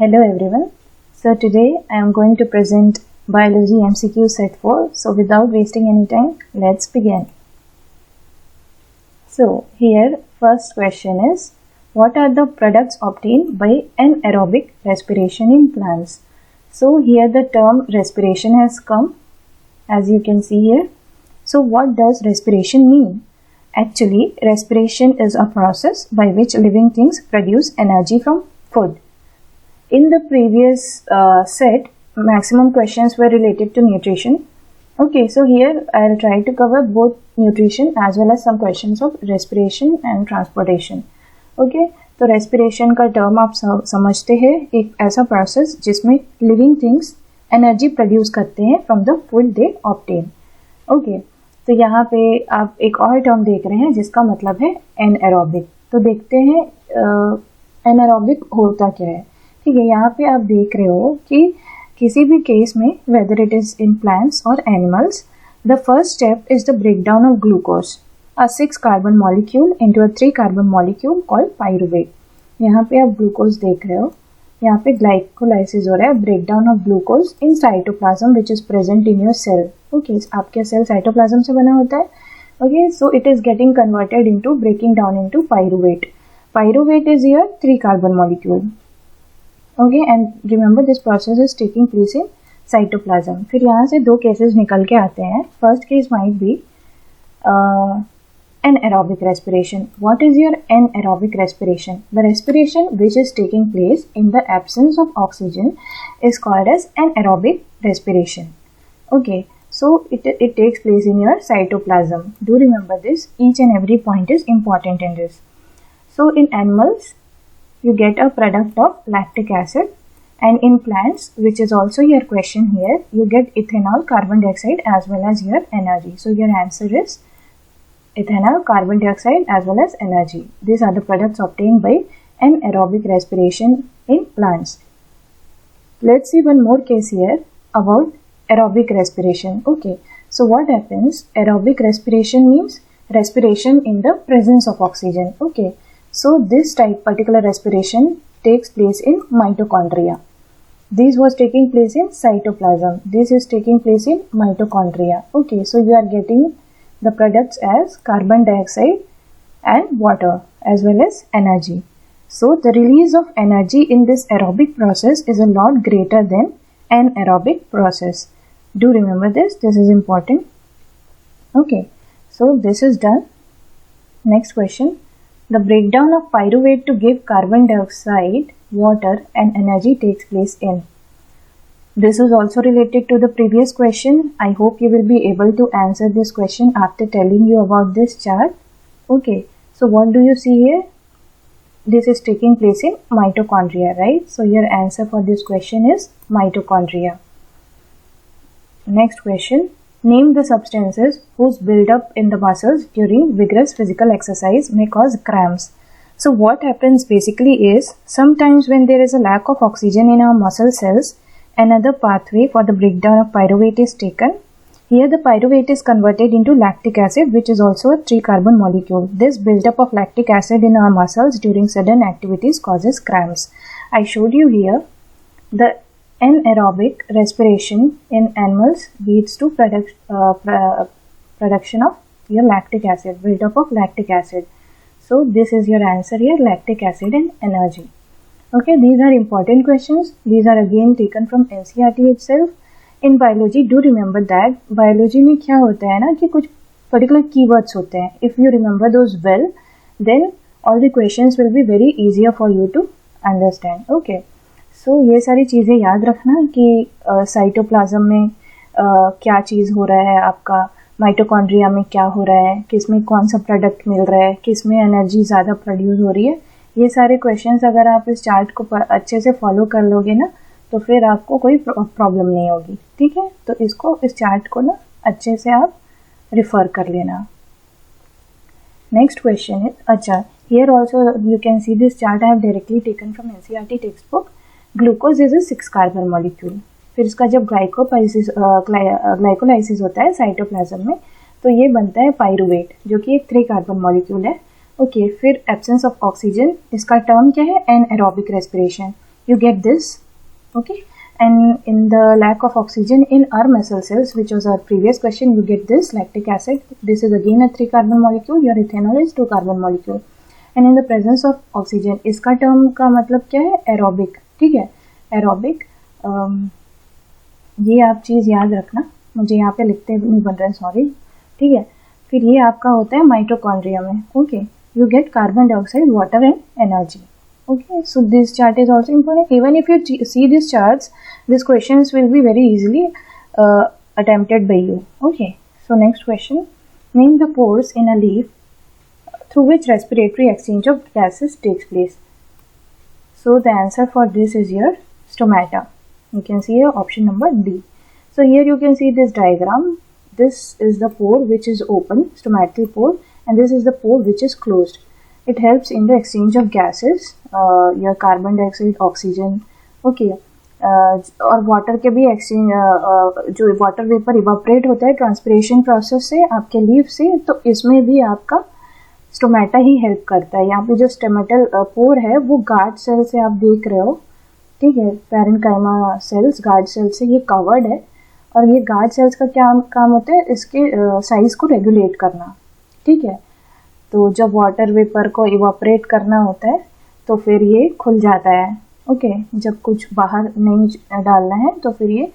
Hello everyone. So today I am going to present Biology MCQ set 4. So without wasting any time, let's begin. So here first question is, what are the products obtained by anaerobic respiration in plants? So here the term respiration has come, as you can see here. So what does respiration mean? Actually, respiration is a process by which living things produce energy from food. In the previous set, maximum questions were related to nutrition. Okay, so here I'll try to cover both nutrition as well as some questions of respiration and transportation. Okay, तो respiration का term आप समझते हैं, एक ऐसा process जिसमें living things energy produce करते हैं from the food they obtain. Okay, तो यहाँ पे आप एक और term देख रहे हैं जिसका मतलब है anaerobic. तो देखते हैं anaerobic होता क्या है. ठीक है, यहाँ पे आप देख रहे हो कि किसी भी केस में whether it is in plants और animals, the first step is the breakdown of glucose, a 6 carbon molecule into a 3 carbon molecule called pyruvate. यहाँ पे आप ग्लूकोज देख रहे हो, यहाँ पे ग्लाइकोलाइसिस हो रहा है, breakdown of glucose in cytoplasm which is present in your cell. Okay, आपके सेल साइटोप्लाज्म से बना होता है. Okay, so it is getting converted into breaking down into pyruvate. Pyruvate is your 3 carbon molecule. Okay, and remember this process is taking place in cytoplasm. फिर यहाँ से दो cases निकल के आते हैं. First case might be anaerobic respiration. What is your anaerobic respiration? The respiration which is taking place in the absence of oxygen is called as anaerobic respiration. Okay, so it takes place in your cytoplasm. Do remember this. Each and every point is important in this. So in animals, you get a product of lactic acid, and in plants, which is also your question here, you get ethanol, carbon dioxide as well as your energy. So your answer is ethanol, carbon dioxide as well as energy. These are the products obtained by anaerobic respiration in plants. Let's see one more case here about aerobic respiration. Okay, so what happens? Aerobic respiration means respiration in the presence of oxygen. Okay, so this particular respiration takes place in mitochondria. This was taking place in cytoplasm. This is taking place in mitochondria. Okay, so you are getting the products as carbon dioxide and water as well as energy. So the release of energy in this aerobic process is a lot greater than anaerobic process. Do remember this. This is important. Okay, so this is done. Next question. The breakdown of pyruvate to give carbon dioxide, water and energy takes place in. This is also related to the previous question. I hope you will be able to answer this question after telling you about this chart. Okay, so what do you see here? This is taking place in mitochondria, right? So your answer for this question is mitochondria. Next question. Name the substances whose build-up in the muscles during vigorous physical exercise may cause cramps. So what happens basically is, sometimes when there is a lack of oxygen in our muscle cells, another pathway for the breakdown of pyruvate is taken. Here the pyruvate is converted into lactic acid, which is also a 3 carbon molecule. This build-up of lactic acid in our muscles during sudden activities causes cramps. I showed you here the anaerobic respiration in animals leads to production of your lactic acid, buildup of lactic acid. So this is your answer here, lactic acid and energy. Okay, these are important questions. These are again taken from NCERT itself. In biology, do remember that biology में क्या होता है ना कि कुछ particular keywords होते हैं. If you remember those well, then all the questions will be very easier for you to understand. Okay. सो ये सारी चीज़ें याद रखना कि साइटोप्लाज्म में क्या चीज़ हो रहा है, आपका माइटोकॉन्ड्रिया में क्या हो रहा है, किस में कौन सा प्रोडक्ट मिल रहा है, किस में एनर्जी ज़्यादा प्रोड्यूस हो रही है. ये सारे क्वेश्चंस अगर आप इस चार्ट को अच्छे से फॉलो कर लोगे ना, तो फिर आपको कोई प्रॉब्लम नहीं होगी. ठीक है, तो इस चार्ट को ना अच्छे से आप रिफ़र कर लेना. नेक्स्ट क्वेश्चन है, अच्छा, here also you can see this chart I have directly taken from NCERT text book. Glucose is a 6 carbon molecule. फिर इसका जब ग्लाइकोलाइसिस होता है साइटोप्लाज्म में, तो ये बनता है पाइरुवेट, जो कि एक 3 कार्बन मॉलिक्यूल है. ओके, फिर एब्सेंस ऑफ ऑक्सीजन, इसका टर्म क्या है? एनाएरोबिक respiration. you get this. Okay, and in the lack of oxygen in our muscle cells, which was our previous question, you get this lactic acid. This is again a 3 carbon molecule. Your ethanol is 2 carbon molecule. And in the presence of oxygen, इसका term का मतलब क्या है? Aerobic. ठीक है, aerobic. ये आप चीज़ याद रखना, मुझे यहाँ पे लिखते नहीं बन रहा है, सॉरी. ठीक है, फिर ये आपका होता है माइटोकॉन्ड्रिया में. Okay, you get carbon dioxide, water and energy. Okay, so this chart is also important. Even if you see these charts, these questions will be very easily attempted by you. Okay, so next question. Name the pores in a leaf through which respiratory exchange of gases takes place. So the answer for this is your stomata. You can see here option number D. So here you can see this diagram. This is the pore which is open, stomatal pore, and this is the pore which is closed. It helps in the exchange of gases, your carbon dioxide, oxygen. Okay, और water के भी exchange, जो water vapour evaporate होता है transpiration process से आपके leaf से, तो इसमें भी आपका स्टोमेटा ही हेल्प करता है. यहाँ पे जो स्टोमेटल पोर है वो गार्ड सेल से आप देख रहे हो. ठीक है, पैरेन्काइमा सेल्स गार्ड सेल से ये कवर्ड है. और ये गार्ड सेल्स का क्या काम होता है? इसके साइज को रेगुलेट करना. ठीक है, तो जब वाटर वेपर को इवापोरेट करना होता है तो फिर ये खुल जाता है. ओके, जब कुछ बाहर नहीं डालना है तो फिर ये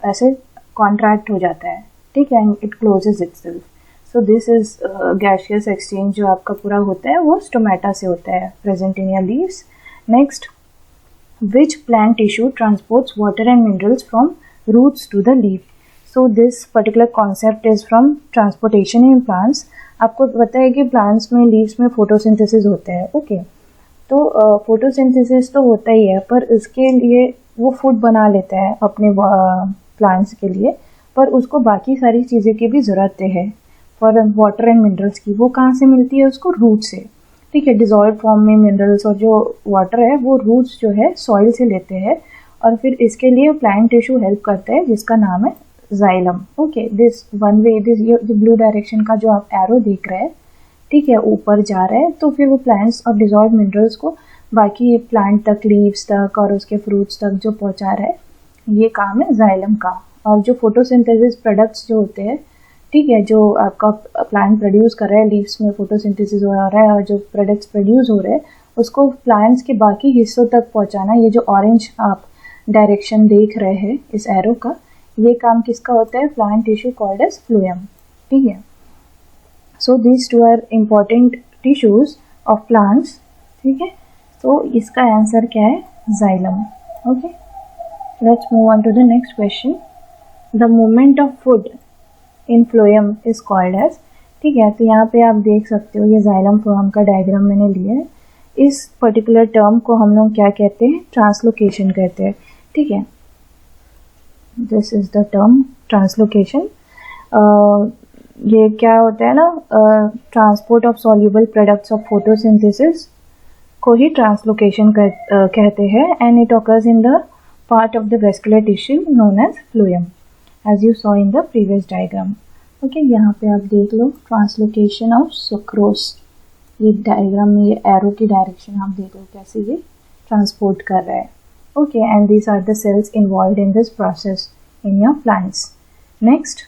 ऐसे कॉन्ट्रैक्ट हो जाता है. ठीक है, and it closes itself. So this is gaseous exchange जो आपका पूरा होता है वो स्टोमेटा से होता है, present in your leaves. Next, which plant tissue transports water and minerals from roots to the leaf. So this particular concept is from transportation in plants. आपको पता है कि प्लांट्स में, लीव्स में फोटोसिंथेसिस होता है. ओके, तो फोटोसिंथेसिस तो होता ही है, पर इसके लिए वो फूड बना लेता है अपने प्लांट्स के लिए, पर उसको बाकी सारी चीज़ें की भी ज़रूरत है. फॉर वाटर एंड मिनरल्स की वो कहाँ से मिलती है? उसको रूट से. ठीक है, डिजॉल्व फॉर्म में मिनरल्स और जो वाटर है वो रूट्स जो है सॉइल से लेते हैं, और फिर इसके लिए प्लांट टिश्यू हेल्प करता है जिसका नाम है xylem. Okay, this one way, this जो ब्लू डायरेक्शन का जो आप एरो देख रहे हैं, ठीक है, ऊपर जा रहा है, तो फिर वो प्लांट्स और डिजॉल्व मिनरल्स को बाकी प्लांट तक, लीव्स तक और उसके फ्रूट्स तक जो पहुंचा रहा है, ये काम है जाइलम का. और जो फोटोसिंथेसिस प्रोडक्ट्स जो होते हैं, ठीक है, जो आपका प्लांट प्रोड्यूस कर रहा है, लीव्स में फोटोसिंथेसिस हो रहा है और जो प्रोडक्ट्स प्रोड्यूस हो रहे हैं उसको प्लांट्स के बाकी हिस्सों तक पहुँचाना, ये जो ऑरेंज आप डायरेक्शन देख रहे हैं इस एरो का, ये काम किसका होता है? Plant tissue called as phloem. ठीक है, so these two are important tissues of plants. ठीक है, तो इसका आंसर क्या है? Xylem. Okay, let's move on to the next question. The movement of food in phloem is called as. ठीक है, तो यहाँ पे आप देख सकते हो ये जाइलम फ्लोएम का डायग्राम मैंने लिया है. इस पर्टिकुलर टर्म को हम लोग क्या कहते हैं? ट्रांसलोकेशन कहते हैं. ठीक है, this is the term translocation. ये क्या होता है ना, transport of soluble products of photosynthesis को ही ट्रांसलोकेशन कहते हैं. And it occurs in the part of the vascular tissue known as phloem, as you saw in the previous diagram. Okay, यहाँ पे आप देख लो ट्रांसलोकेशन ऑफ सुक्रोज. ये डायग्राम में ये एरो की डायरेक्शन आप देख लो कैसे ये ट्रांसपोर्ट कर रहा है. Okay, and these are the cells involved in this process in your plants. Next,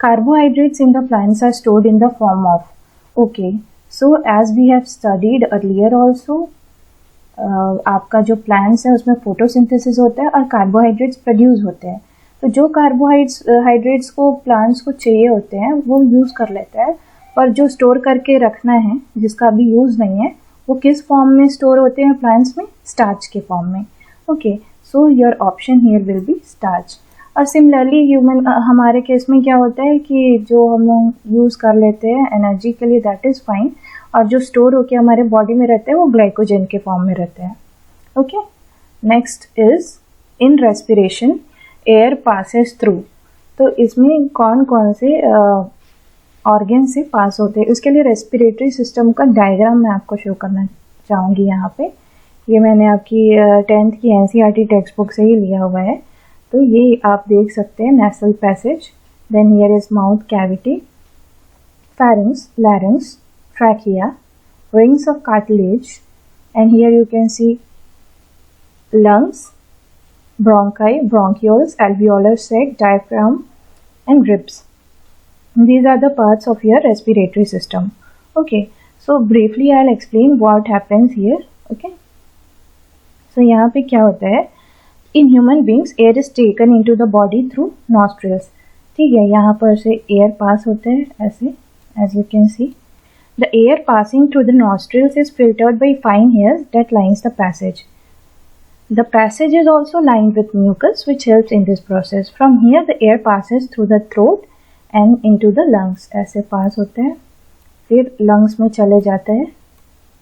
carbohydrates in the plants are stored in the form of. Okay, so as we have studied earlier also, आपका जो plants है उसमें photosynthesis होता है और carbohydrates produce होते हैं. तो जो carbohydrates को plants को चाहिए होते हैं वो use कर लेता है, पर जो store करके रखना है जिसका अभी use नहीं है वो किस फॉर्म में स्टोर होते हैं प्लांट्स में? स्टार्च के फॉर्म में. Okay, so your option here will be starch. और सिमिलरली ह्यूमन, हमारे केस में क्या होता है कि जो हम लोग यूज़ कर लेते हैं एनर्जी के लिए, दैट इज़ फाइन, और जो स्टोर होके हमारे बॉडी में रहते हैं वो ग्लाइकोजन के फॉर्म में रहते हैं. Okay, next is in respiration air passes through. तो इसमें कौन कौन से ऑर्गन से पास होते हैं, उसके लिए रेस्पिरेटरी सिस्टम का डायग्राम मैं आपको शो करना चाहूँगी. यहाँ पे ये मैंने आपकी 10th की NCERT टेक्स्ट बुक से ही लिया हुआ है. तो ये आप देख सकते हैं, nasal passage, then here is mouth cavity, pharynx, larynx, trachea, rings of cartilage, and here you can see lungs, bronchi, bronchioles, alveolar sac, diaphragm and ribs. These are the parts of your respiratory system. Okay, so briefly I'll explain what happens here. Okay, so यहाँ पे क्या होता है, in human beings air is taken into the body through nostrils. ठीक है, यहाँ पर से air pass होता है ऐसे, as you can see. The air passing through the nostrils is filtered by fine hairs that lines the passage. The passage is also lined with mucus which helps in this process. From here the air passes through the throat and into the lungs. ऐसे पास होता है, फिर lungs में चले जाता है.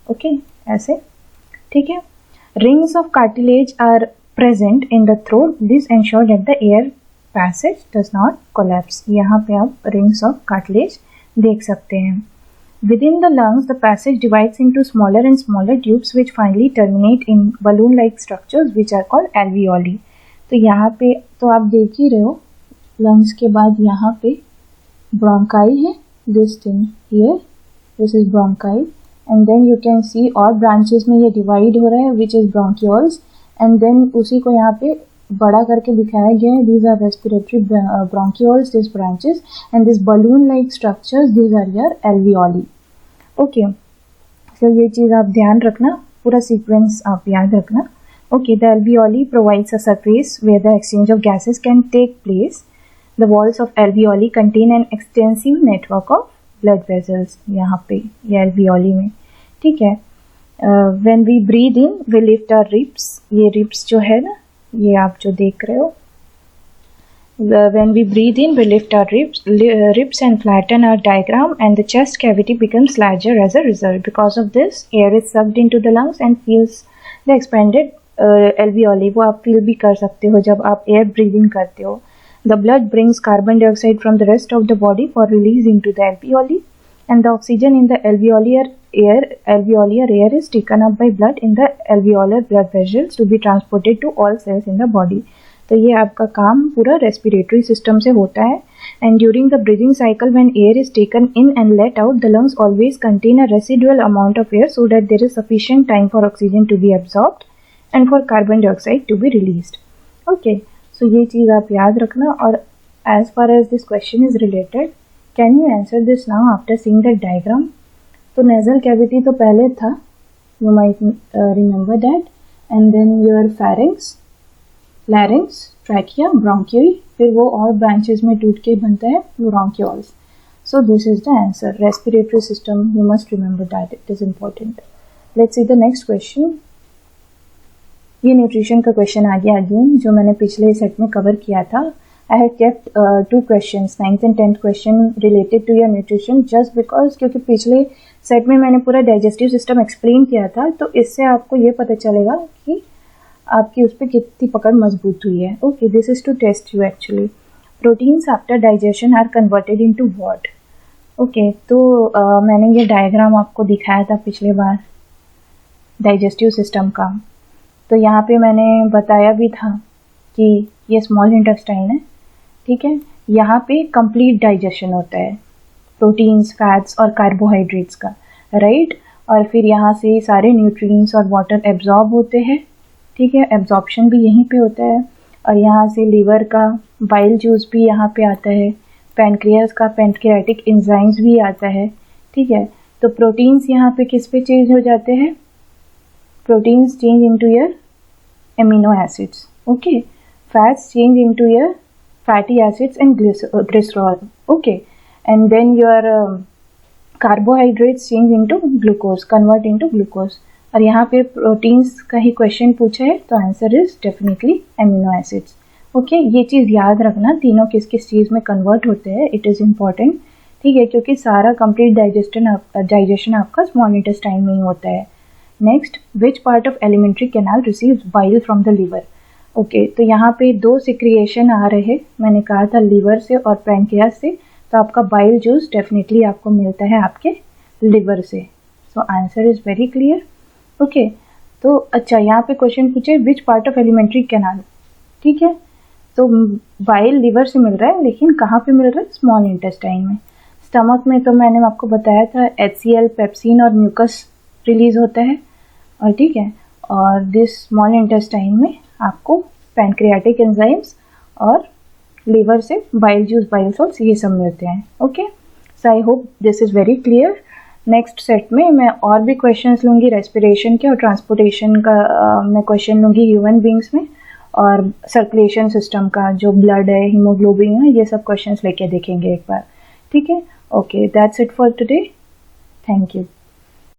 Okay, ऐसे. ठीक है. Rings of cartilage are present in the throat. This ensure that the air passage does not collapse. यहाँ पे आप rings of cartilage देख सकते हैं. Within the lungs, the passage divides into smaller and smaller tubes which finally terminate in balloon-like structures which are called alveoli. तो यहाँ पे तो आप देख ही रहे हो, lungs के बाद यहाँ पे bronchi है, this thing here, this is bronchi, and then you can see और branches में ये divide हो रहा है which is bronchioles, and then उसी को यहाँ पे बड़ा करके दिखाया गया है. These are respiratory bronchioles, these branches, and this balloon-like structures, these are your alveoli. Okay, so ये चीज़ आप ध्यान रखना, पूरा sequence आप याद रखना. Okay, the alveoli provides a surface where the exchange of gases can take place. The walls of alveoli contain an extensive network of blood vessels. यहाँ पे ये alveoli में, ठीक है. When we breathe in, we lift our ribs. ये ribs जो है ना, ये आप जो देख रहे हो, when we breathe in we lift our ribs and flatten our diaphragm, and the chest cavity becomes larger as a result. Because of this, air is sucked into the lungs and fills the expanded alveoli. वो आप feel भी कर सकते हो जब आप air breathing करते हो. The blood brings carbon dioxide from the rest of the body for release into the alveoli, and the oxygen in the alveolar air is taken up by blood in the alveolar blood vessels to be transported to all cells in the body. तो ये आपका काम पूरा respiratory system से होता है. And during the breathing cycle when air is taken in and let out, the lungs always contain a residual amount of air so that there is sufficient time for oxygen to be absorbed and for carbon dioxide to be released. Okay, so ये चीज़ आप याद रखना. और as far as this question is related, can you answer this now after seeing the diagram? तो nasal cavity तो पहले था, you might remember that, and then your pharynx, larynx, trachea, bronchial, फिर वो और ब्रांचेस में टूट के बनता है bronchioles. So this is the answer. Respiratory system, you must remember that, it is important. Let's see the next question. ये nutrition का क्वेश्चन आ गया अगेन, जो मैंने पिछले सेट में कवर किया था. I have kept 2 questions, 9th and 10th question related to your nutrition, just because क्योंकि पिछले सेट में मैंने पूरा डाइजेस्टिव सिस्टम एक्सप्लेन किया था, तो इससे आपको ये पता चलेगा कि आपकी उस पर कितनी पकड़ मजबूत हुई है. Okay, this is to test you actually. Proteins after digestion are converted into what? Okay, तो मैंने ये डायग्राम आपको दिखाया था पिछले बार डाइजेस्टिव सिस्टम का. तो यहाँ पे मैंने बताया भी था कि ये स्मॉल इंटेस्टाइन है, ठीक है. यहाँ पे कंप्लीट डाइजेशन होता है प्रोटीन्स, फैट्स और कार्बोहाइड्रेट्स का, राइट. और फिर यहाँ से सारे न्यूट्रिएंट्स और वाटर एब्जॉर्ब होते हैं, ठीक है. एब्जॉर्प्शन भी यहीं पे होता है. और यहाँ से लीवर का बाइल जूस भी यहाँ पे आता है, पैनक्रियास का पैनक्रियाटिक एंजाइम्स भी आता है, ठीक है. तो प्रोटीन्स यहाँ पे किस पे चेंज हो जाते हैं? Proteins change into your amino acids, okay. Fats change into your fatty acids and glycerol, okay. And then your carbohydrates change into glucose, convert into glucose. और यहाँ पे प्रोटीन्स का ही क्वेश्चन पूछा है, तो answer is definitely amino acids. Okay, ये चीज़ याद रखना, तीनों किस किस चीज़ में कन्वर्ट होते हैं, इट इज़ इम्पॉर्टेंट, ठीक है, क्योंकि सारा कंप्लीट डाइजेशन आपका स्मॉल इंटेस्टाइन में ही होता है. Next, which part of alimentary canal receives bile from the liver? Okay, तो यहाँ पे 2 सिक्रिएशन आ रहे हैं, मैंने कहा था लिवर से और पैनक्रियास से. तो आपका बाइल जूस डेफिनेटली आपको मिलता है आपके लिवर से. So answer is very clear. Okay, तो अच्छा, यहाँ पे क्वेश्चन पूछे which part of alimentary canal, ठीक है. तो बाइल लिवर से मिल रहा है, लेकिन कहाँ पे मिल रहा है? स्मॉल इंटेस्टाइन में. स्टमक में तो मैंने आपको बताया था HCl, पेप्सिन और म्यूकस रिलीज होता है. और ठीक है, और दिस स्मॉल इंटेस्टाइन में आपको पैनक्रियाटिक एंजाइम्स और लीवर से बाइल जूस, बाइल सॉल्ट्स, ये सब मिलते हैं। Okay, so I hope this is very clear. Next set में मैं और भी क्वेश्चंस लूँगी रेस्पिरेशन के और ट्रांसपोर्टेशन का। मैं क्वेश्चन लूँगी ह्यूमन बींग्स में, और सर्कुलेशन सिस्टम का, जो ब्लड है, हीमोग्लोबिन है, ये सब क्वेश्चंस लेके देखेंगे एक बार। ठीक है, okay, that's it for today. Thank you.